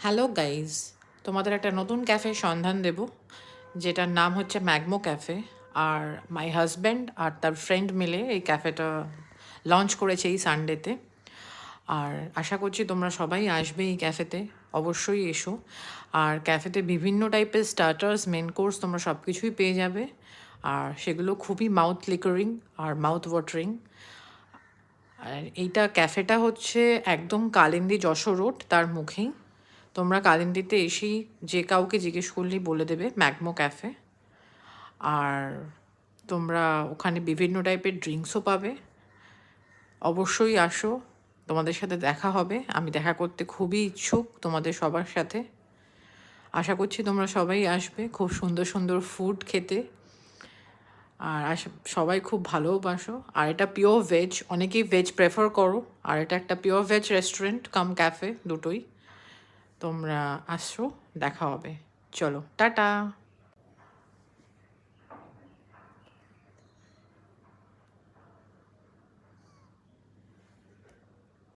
Hello guys, তোমাদের একটা নতুন ক্যাফের সন্ধান দেব, যেটার নাম হচ্ছে ম্যাগমো ক্যাফে। আর মাই হাজব্যান্ড আর তার ফ্রেন্ড মিলে এই ক্যাফেটা লঞ্চ করেছে এই সানডেতে। আর আশা করছি তোমরা সবাই আসবে এই ক্যাফেতে, অবশ্যই এসো। আর ক্যাফেতে বিভিন্ন টাইপের স্টার্টার্স, মেন কোর্স তোমরা সব কিছুই পেয়ে যাবে। আর সেগুলো খুবই মাউথ লিকারিং আর মাউথ ওয়াটারিং। আর এইটা ক্যাফেটা হচ্ছে একদম কালিন্দী যশোর রোড, তার মুখেই। তোমরা কালিন্দিতে এসেই যে কাউকে জিজ্ঞেস করলেই বলে দেবে ম্যাগমো ক্যাফে। আর তোমরা ওখানে বিভিন্ন টাইপের ড্রিঙ্কসও পাবে। অবশ্যই আসো, তোমাদের সাথে দেখা হবে। আমি দেখা করতে খুবই ইচ্ছুক তোমাদের সবার সাথে। আশা করছি তোমরা সবাই আসবে খুব সুন্দর সুন্দর ফুড খেতে। আর সবাই খুব ভালোবাসো। আর এটা পিওর ভেজ, অনেকেই ভেজ প্রেফার করো। আর এটা একটা পিওর ভেজ রেস্টুরেন্ট কাম ক্যাফে, দুটোই। তোমরা আসো, দেখা হবে। চলো, টাটা।